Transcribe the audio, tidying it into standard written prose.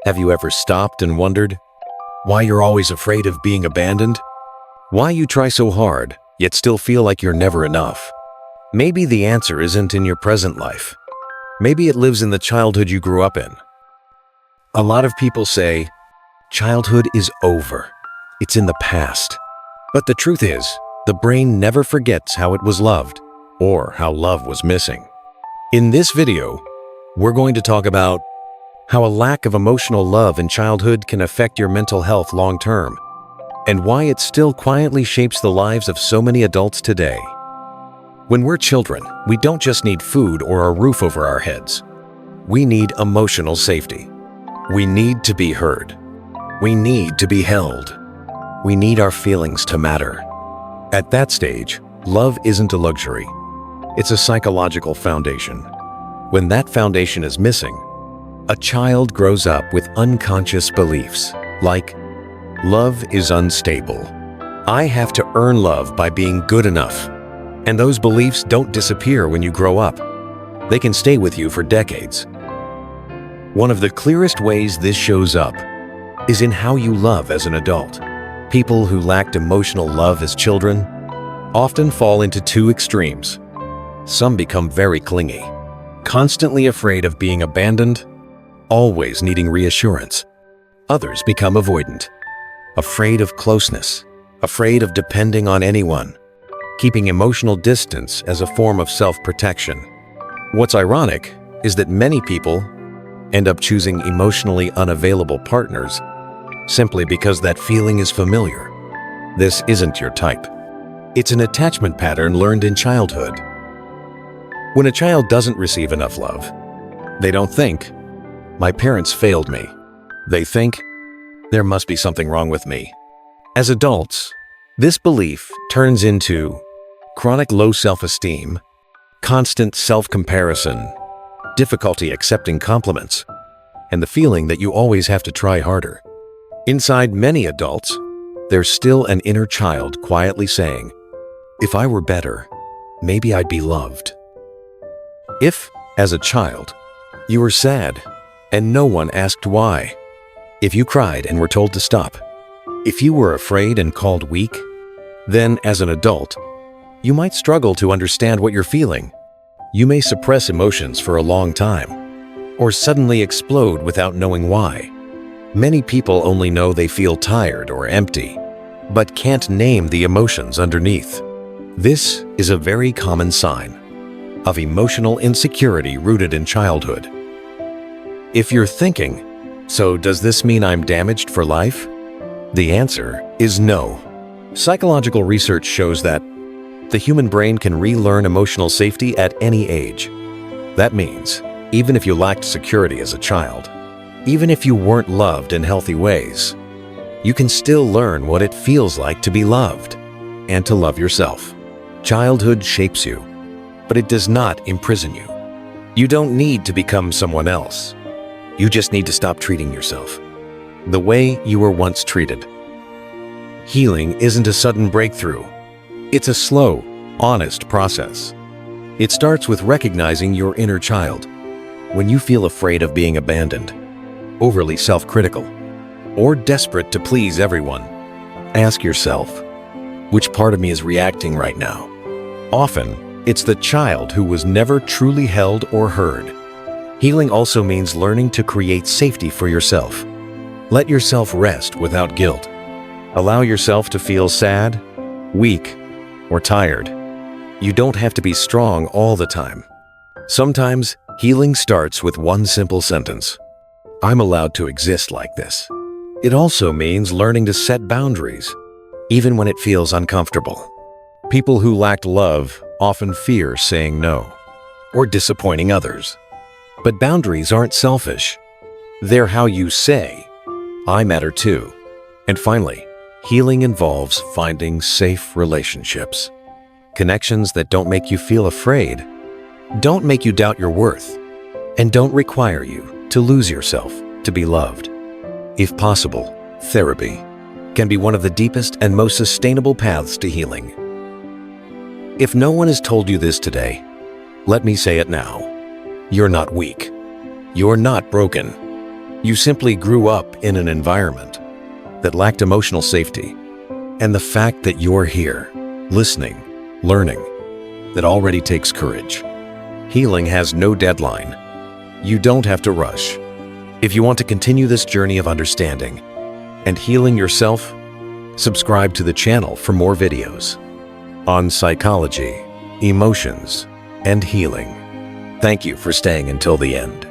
Have you ever stopped and wondered why you're always afraid of being abandoned? Why you try so hard, yet still feel like you're never enough? Maybe the answer isn't in your present life. Maybe it lives in the childhood you grew up in. A lot of people say, childhood is over. It's in the past. But the truth is, the brain never forgets how it was loved or how love was missing. In this video, we're going to talk about how a lack of emotional love in childhood can affect your mental health long-term, and why it still quietly shapes the lives of so many adults today. When we're children, we don't just need food or a roof over our heads. We need emotional safety. We need to be heard. We need to be held. We need our feelings to matter. At that stage, love isn't a luxury. It's a psychological foundation. When that foundation is missing, a child grows up with unconscious beliefs like, love is unstable. I have to earn love by being good enough. And those beliefs don't disappear when you grow up. They can stay with you for decades. One of the clearest ways this shows up is in how you love as an adult. People who lacked emotional love as children often fall into two extremes. Some become very clingy, constantly afraid of being abandoned, always needing reassurance. Others become avoidant, afraid of closeness, afraid of depending on anyone, keeping emotional distance as a form of self-protection. What's ironic is that many people end up choosing emotionally unavailable partners simply because that feeling is familiar. This isn't your type. It's an attachment pattern learned in childhood. When a child doesn't receive enough love, they don't think, my parents failed me. They think, there must be something wrong with me. As adults, this belief turns into chronic low self-esteem, constant self-comparison, difficulty accepting compliments, and the feeling that you always have to try harder. Inside many adults, there's still an inner child quietly saying, if I were better, maybe I'd be loved. If, as a child, you were sad and no one asked why, if you cried and were told to stop, if you were afraid and called weak, then as an adult, you might struggle to understand what you're feeling. You may suppress emotions for a long time, or suddenly explode without knowing why. Many people only know they feel tired or empty, but can't name the emotions underneath. This is a very common sign of emotional insecurity rooted in childhood. If you're thinking, so does this mean I'm damaged for life? The answer is no. Psychological research shows that the human brain can relearn emotional safety at any age. That means, even if you lacked security as a child, even if you weren't loved in healthy ways, you can still learn what it feels like to be loved and to love yourself. Childhood shapes you, but it does not imprison you. You don't need to become someone else. You just need to stop treating yourself the way you were once treated. Healing isn't a sudden breakthrough. It's a slow, honest process. It starts with recognizing your inner child. When you feel afraid of being abandoned, overly self-critical, or desperate to please everyone, ask yourself, which part of me is reacting right now? Often, it's the child who was never truly held or heard. Healing also means learning to create safety for yourself. Let yourself rest without guilt. Allow yourself to feel sad, weak, or tired. You don't have to be strong all the time. Sometimes, healing starts with one simple sentence. I'm allowed to exist like this. It also means learning to set boundaries, even when it feels uncomfortable. People who lacked love often fear saying no or disappointing others. But boundaries aren't selfish. They're how you say, I matter too. And finally, healing involves finding safe relationships. Connections that don't make you feel afraid, don't make you doubt your worth, and don't require you to lose yourself to be loved. If possible, therapy can be one of the deepest and most sustainable paths to healing. If no one has told you this today, let me say it now. You're not weak. You're not broken. You simply grew up in an environment that lacked emotional safety. And the fact that you're here, listening, learning, that already takes courage. Healing has no deadline. You don't have to rush. If you want to continue this journey of understanding and healing yourself, subscribe to the channel for more videos on psychology, emotions, and healing. Thank you for staying until the end.